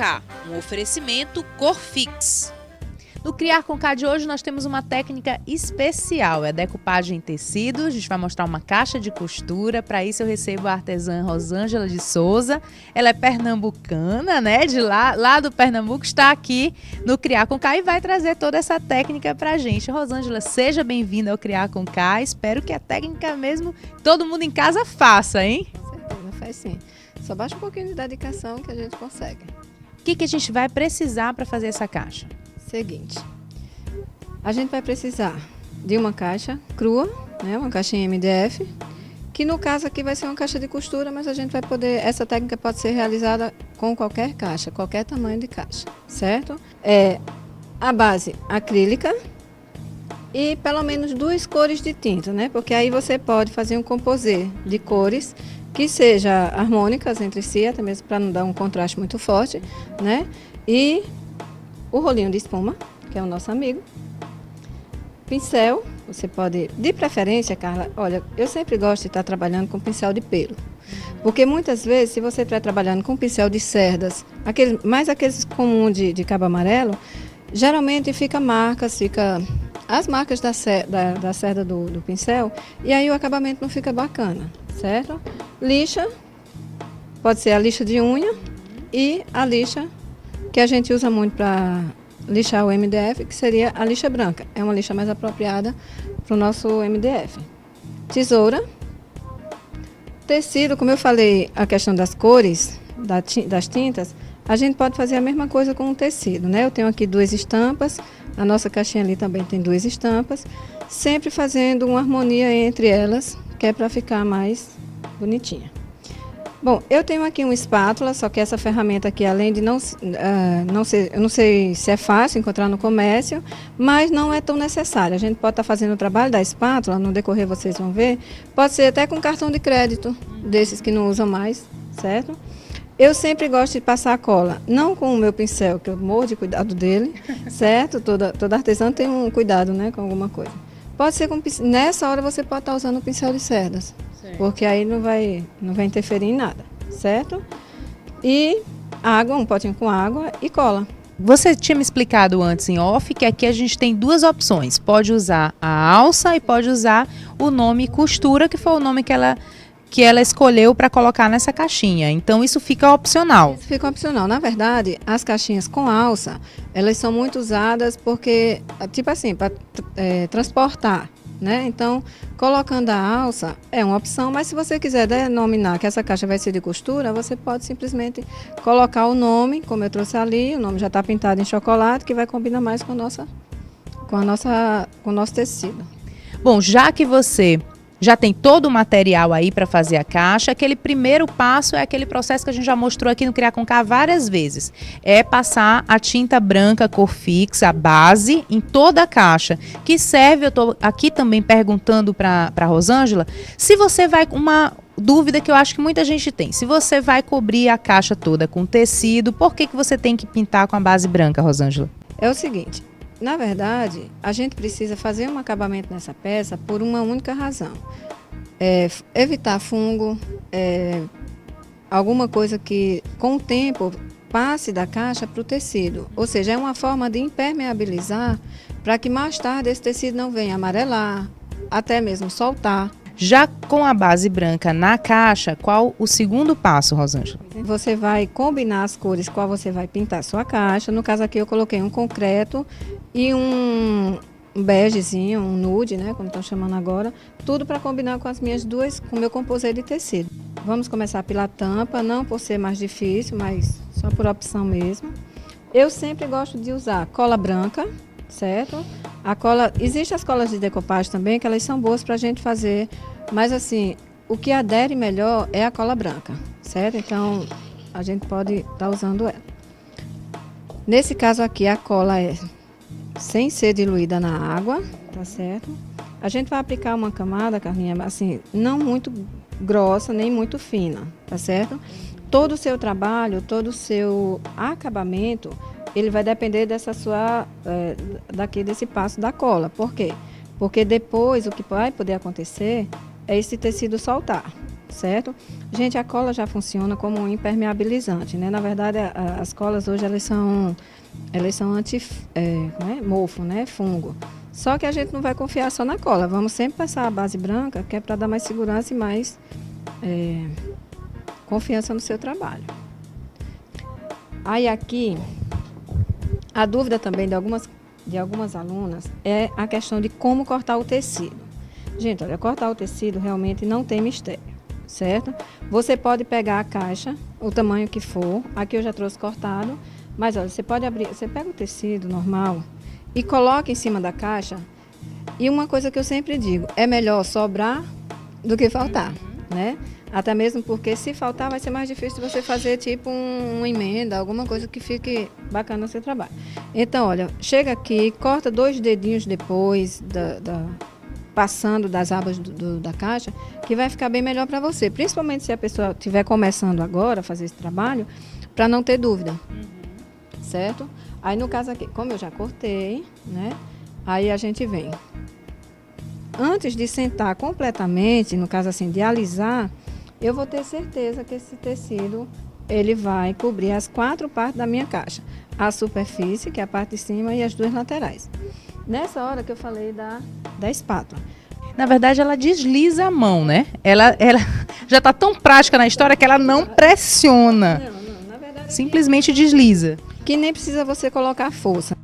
K, um oferecimento Corfix. No Criar com K de hoje nós temos uma técnica especial, é decupagem em tecido. A gente vai mostrar uma caixa de costura. Para isso eu recebo a artesã Rosângela de Souza. Ela é pernambucana, né? De lá do Pernambuco, está aqui no Criar com K e vai trazer toda essa técnica pra gente. Rosângela, seja bem-vinda ao Criar com K. Espero que a técnica mesmo todo mundo em casa faça, hein? Com certeza, faz sim. Só basta um pouquinho de dedicação que a gente consegue. O que a gente vai precisar para fazer essa caixa? Seguinte, a gente vai precisar de uma caixa crua, né, uma caixinha MDF, que no caso aqui vai ser uma caixa de costura, mas a gente vai poder, essa técnica pode ser realizada com qualquer caixa, qualquer tamanho de caixa, certo? A base acrílica e pelo menos 2 cores de tinta, né, porque aí você pode fazer um composê de cores que seja harmônicas entre si, até mesmo para não dar um contraste muito forte, né, e o rolinho de espuma, que é o nosso amigo. Pincel, você pode, de preferência, Carla, olha, eu sempre gosto de estar trabalhando com pincel de pelo. Porque muitas vezes, se você estiver trabalhando com pincel de cerdas, mais aqueles comuns de cabo amarelo, geralmente fica as marcas da cerda do pincel, e aí o acabamento não fica bacana, certo? Lixa, pode ser a lixa de unha e a lixa que a gente usa muito para lixar o MDF, que seria a lixa branca. É uma lixa mais apropriada para o nosso MDF. Tesoura. Tecido, como eu falei, a questão das cores, das tintas, a gente pode fazer a mesma coisa com o tecido, né? Eu tenho aqui 2 estampas, a nossa caixinha ali também tem 2 estampas, sempre fazendo uma harmonia entre elas, que é para ficar mais bonitinha. Bom, eu tenho aqui uma espátula, só que essa ferramenta aqui, além de eu não sei se é fácil encontrar no comércio, mas não é tão necessário. A gente pode estar fazendo o trabalho da espátula, no decorrer vocês vão ver, pode ser até com cartão de crédito, desses que não usam mais, certo? Eu sempre gosto de passar a cola, não com o meu pincel, que eu morro de cuidado dele, certo? Toda artesã tem um cuidado, né, com alguma coisa. Pode ser com pincel, nessa hora você pode estar usando o pincel de cerdas. Porque aí não vai interferir em nada, certo? E água, um potinho com água e cola. Você tinha me explicado antes em off que aqui a gente tem 2 opções. Pode usar a alça e pode usar o nome costura, que foi o nome que ela escolheu para colocar nessa caixinha. Então isso fica opcional. Isso fica opcional. Na verdade, as caixinhas com alça, elas são muito usadas porque, tipo assim, para transportar, né? Então, colocando a alça é uma opção, mas se você quiser denominar que essa caixa vai ser de costura, você pode simplesmente colocar o nome, como eu trouxe ali, o nome já está pintado em chocolate, que vai combinar mais com o nosso tecido. Bom, já que você já tem todo o material aí para fazer a caixa, aquele primeiro passo é aquele processo que a gente já mostrou aqui no Criar com K várias vezes. É passar a tinta branca Corfix, a base, em toda a caixa, que serve, eu estou aqui também perguntando para a Rosângela, se você vai, uma dúvida que eu acho que muita gente tem, se você vai cobrir a caixa toda com tecido, por que você tem que pintar com a base branca, Rosângela? É o seguinte, na verdade, a gente precisa fazer um acabamento nessa peça por uma única razão. Evitar fungo, alguma coisa que, com o tempo, passe da caixa para o tecido. Ou seja, é uma forma de impermeabilizar para que mais tarde esse tecido não venha amarelar, até mesmo soltar. Já com a base branca na caixa, qual o segundo passo, Rosângela? Você vai combinar as cores qual você vai pintar a sua caixa. No caso aqui eu coloquei um concreto e um begezinho, um nude, né, como estão chamando agora. Tudo para combinar com com o meu composê de tecido. Vamos começar pela tampa, não por ser mais difícil, mas só por opção mesmo. Eu sempre gosto de usar cola branca, certo? Existem as colas de decopagem também, que elas são boas para a gente fazer, mas assim, o que adere melhor é a cola branca, certo? Então, a gente pode estar usando ela. Nesse caso aqui, a cola é sem ser diluída na água, tá certo? A gente vai aplicar uma camada, Carlinha, assim, não muito grossa, nem muito fina, tá certo? Todo o seu trabalho, todo o seu acabamento, ele vai depender desse passo da cola. Por quê? Porque depois o que vai poder acontecer é esse tecido soltar, certo? Gente, a cola já funciona como um impermeabilizante, né? Na verdade, as colas hoje, elas são mofo, né? Fungo. Só que a gente não vai confiar só na cola. Vamos sempre passar a base branca, que é para dar mais segurança e mais confiança no seu trabalho. Aí aqui, a dúvida também de algumas alunas é a questão de como cortar o tecido. Gente, olha, cortar o tecido realmente não tem mistério, certo? Você pode pegar a caixa, o tamanho que for, aqui eu já trouxe cortado, mas olha, você pode abrir, você pega o tecido normal e coloca em cima da caixa. E uma coisa que eu sempre digo, é melhor sobrar do que faltar, né? Até mesmo porque se faltar vai ser mais difícil você fazer tipo uma emenda, alguma coisa que fique bacana no seu trabalho. Então, olha, chega aqui, corta 2 dedinhos depois, passando das abas da caixa, que vai ficar bem melhor para você. Principalmente se a pessoa estiver começando agora a fazer esse trabalho, para não ter dúvida, certo? Aí no caso aqui, como eu já cortei, né? Aí a gente vem. Antes de sentar completamente, no caso assim, de alisar, eu vou ter certeza que esse tecido, ele vai cobrir as 4 partes da minha caixa. A superfície, que é a parte de cima, e as 2 laterais. Nessa hora que eu falei da espátula. Na verdade, ela desliza a mão, né? Ela já está tão prática na história que ela não pressiona. Não, na verdade... Simplesmente desliza. Que nem precisa você colocar força.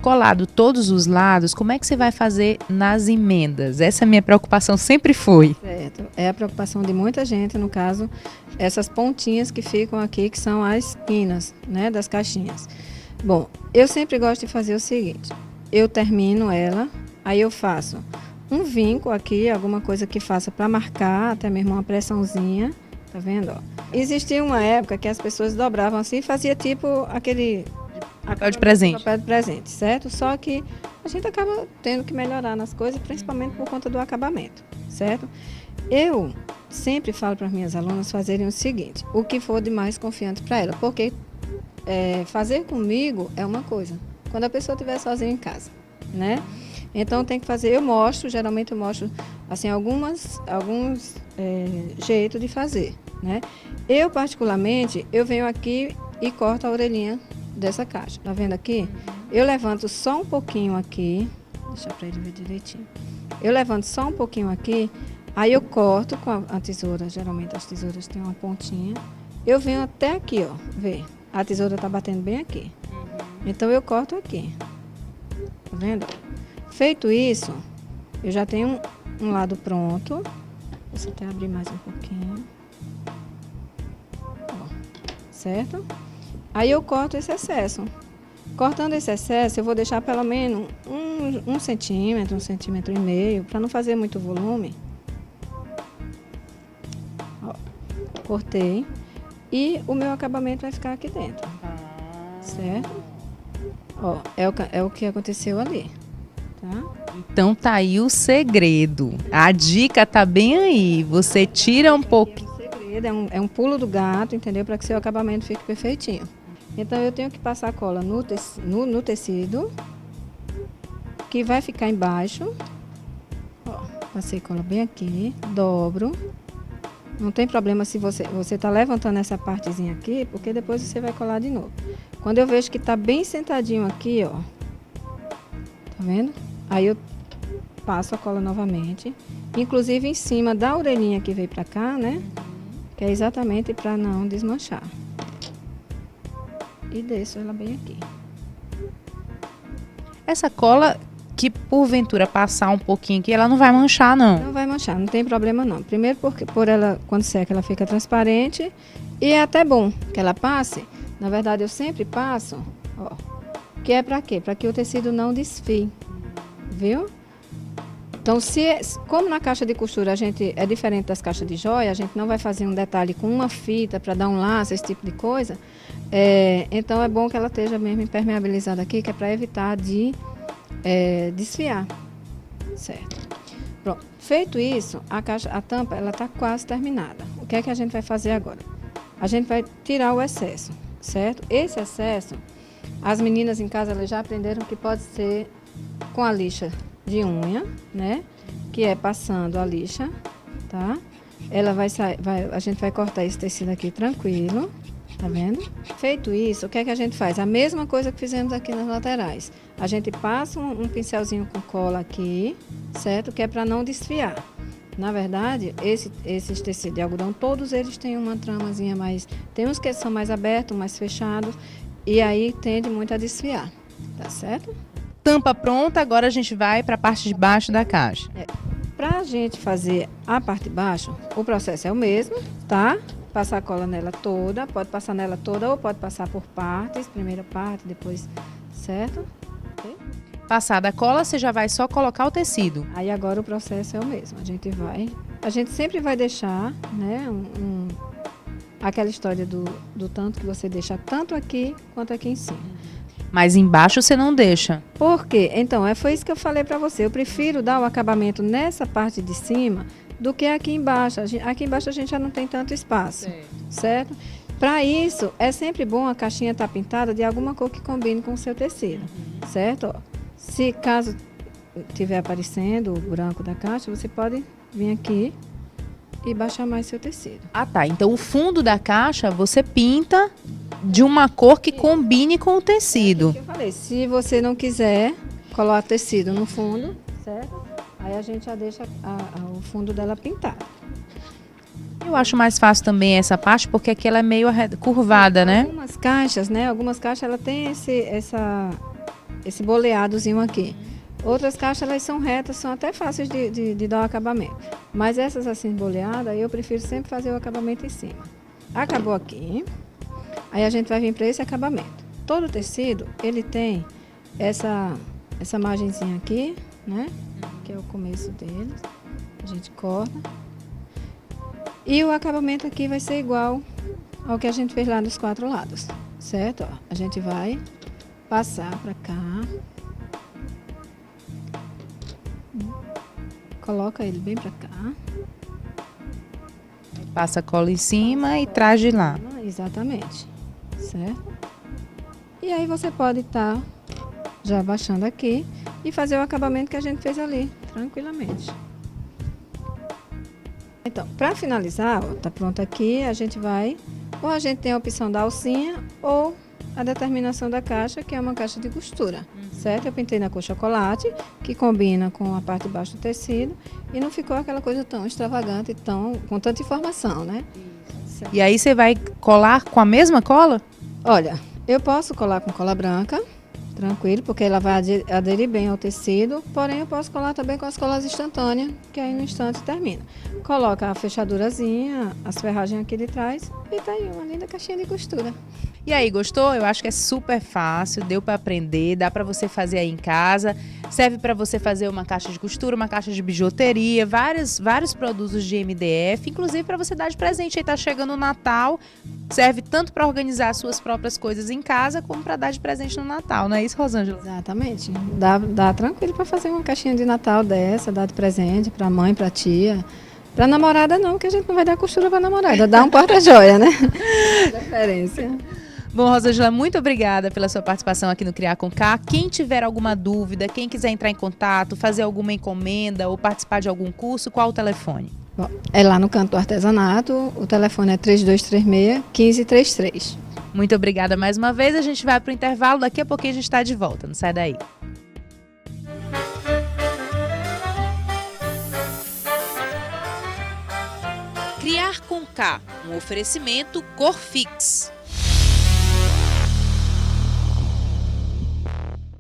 Colado todos os lados, como é que você vai fazer nas emendas? Essa minha preocupação sempre foi. Certo. É a preocupação de muita gente, no caso, essas pontinhas que ficam aqui, que são as esquinas, né, das caixinhas. Bom, eu sempre gosto de fazer o seguinte, eu termino ela, aí eu faço um vinco aqui, alguma coisa que faça para marcar, até mesmo uma pressãozinha, tá vendo? Ó. Existia uma época que as pessoas dobravam assim e fazia tipo aquele... Papel de presente. Papel de presente, certo? Só que a gente acaba tendo que melhorar nas coisas, principalmente por conta do acabamento, certo? Eu sempre falo para as minhas alunas fazerem o seguinte, o que for de mais confiante para ela, porque fazer comigo é uma coisa, quando a pessoa estiver sozinha em casa, né? Então tem que fazer, geralmente eu mostro assim, alguns jeitos de fazer, né? Eu particularmente, eu venho aqui e corto a orelhinha dessa caixa, tá vendo aqui? Eu levanto só um pouquinho aqui, deixa para ele ver direitinho. Eu levanto só um pouquinho aqui, aí eu corto com a tesoura, geralmente as tesouras têm uma pontinha. Eu venho até aqui, ó, vê, a tesoura tá batendo bem aqui. Então eu corto aqui, tá vendo? Feito isso, eu já tenho um lado pronto. Deixa eu até abrir mais um pouquinho. Ó, certo? Aí eu corto esse excesso. Cortando esse excesso, eu vou deixar pelo menos um centímetro, 1,5 centímetros, para não fazer muito volume. Ó, cortei. E o meu acabamento vai ficar aqui dentro. Certo? Ó, é o que aconteceu ali. Tá? Então tá aí o segredo. A dica tá bem aí. Você tira um pouquinho. O segredo é um pulo do gato, entendeu? Para que seu acabamento fique perfeitinho. Então eu tenho que passar a cola no tecido, que vai ficar embaixo. Ó, passei cola bem aqui, dobro. Não tem problema se você tá levantando essa partezinha aqui, porque depois você vai colar de novo. Quando eu vejo que tá bem sentadinho aqui, ó, tá vendo? Aí eu passo a cola novamente, inclusive em cima da orelhinha que veio pra cá, né? Que é exatamente para não desmanchar. E desço ela bem aqui. Essa cola que porventura passar um pouquinho aqui, ela não vai manchar, não. Não vai manchar, não tem problema não. Primeiro porque por ela, quando seca, ela fica transparente. E é até bom que ela passe. Na verdade, eu sempre passo, ó. Que é para quê? Para que o tecido não desfie. Viu? Então, como na caixa de costura a gente é diferente das caixas de joia, a gente não vai fazer um detalhe com uma fita para dar um laço, esse tipo de coisa. Então, é bom que ela esteja mesmo impermeabilizada aqui, que é para evitar de desfiar. Certo? Pronto. Feito isso, a tampa ela está quase terminada. O que é que a gente vai fazer agora? A gente vai tirar o excesso, certo? Esse excesso, as meninas em casa elas já aprenderam que pode ser com a lixa de unha, né? Que é passando a lixa, tá? ela vai sair, a gente vai cortar esse tecido aqui tranquilo, tá vendo? Feito isso, o que é que a gente faz? A mesma coisa que fizemos aqui nas laterais. A gente passa um pincelzinho com cola aqui, certo? Que é para não desfiar. Na verdade, esses tecidos de algodão, todos eles têm uma tramazinha mais... Tem uns que são mais abertos, mais fechados, e aí tende muito a desfiar, tá certo? Tampa pronta, agora a gente vai para a parte de baixo da caixa. Para a gente fazer a parte de baixo, o processo é o mesmo, tá? Passar cola nela toda, pode passar nela toda ou pode passar por partes, primeira parte, depois, certo? Okay? Passada a cola, você já vai só colocar o tecido. Aí agora o processo é o mesmo, a gente sempre vai deixar, né, aquela história do tanto que você deixa tanto aqui quanto aqui em cima. Mas embaixo você não deixa. Por quê? Então, foi isso que eu falei para você. Eu prefiro dar o acabamento nessa parte de cima do que aqui embaixo. Aqui embaixo a gente já não tem tanto espaço, certo? Para isso, é sempre bom a caixinha estar pintada de alguma cor que combine com o seu tecido, certo? Ó, se caso estiver aparecendo o branco da caixa, você pode vir aqui e baixar mais seu tecido. Ah, tá. Então o fundo da caixa você pinta de uma cor que combine com o tecido. É o que eu falei. Se você não quiser colar tecido no fundo, certo? Aí a gente já deixa o fundo dela pintado. Eu acho mais fácil também essa parte, porque aqui ela é meio curvada, né? Algumas caixas, ela tem esse boleadozinho aqui. Outras caixas, elas são retas, são até fáceis de dar o acabamento. Mas essas assim boleadas, eu prefiro sempre fazer o acabamento em cima. Acabou aqui. Aí a gente vai vir para esse acabamento. Todo tecido, ele tem essa margenzinha aqui, né? Que é o começo dele. A gente corta. E o acabamento aqui vai ser igual ao que a gente fez lá dos 4 lados, certo? Ó, a gente vai passar para cá. Coloca ele bem para cá. Passa a cola em cima e traz de lá. Exatamente, certo? E aí você pode estar já baixando aqui e fazer o acabamento que a gente fez ali, tranquilamente. Então, para finalizar, ó, tá pronto aqui, a gente vai, ou a gente tem a opção da alcinha ou a determinação da caixa, que é uma caixa de costura, certo? Eu pintei na cor chocolate, que combina com a parte de baixo do tecido e não ficou aquela coisa tão extravagante, com tanta informação, né? E aí você vai colar com a mesma cola? Olha, eu posso colar com cola branca, tranquilo, porque ela vai aderir bem ao tecido, porém eu posso colar também com as colas instantâneas, que aí no instante termina. Coloca a fechadurazinha, as ferragens aqui de trás e tá aí uma linda caixinha de costura. E aí, gostou? Eu acho que é super fácil, deu para aprender, dá para você fazer aí em casa. Serve para você fazer uma caixa de costura, uma caixa de bijuteria, vários produtos de MDF, inclusive para você dar de presente. Aí tá chegando o Natal, serve tanto para organizar suas próprias coisas em casa, como para dar de presente no Natal, não é isso, Rosângela? Exatamente. Dá tranquilo para fazer uma caixinha de Natal dessa, dar de presente para mãe, para tia. Para namorada não, que a gente não vai dar costura para namorada, dá um porta-joia, né? Preferência. Bom, Rosângela, muito obrigada pela sua participação aqui no Criar com K. Quem tiver alguma dúvida, quem quiser entrar em contato, fazer alguma encomenda ou participar de algum curso, qual o telefone? Bom, é lá no Canto do Artesanato, o telefone é 3236-1533. Muito obrigada mais uma vez, a gente vai para o intervalo, daqui a pouquinho a gente está de volta, não sai daí. Criar com K, um oferecimento Corfix.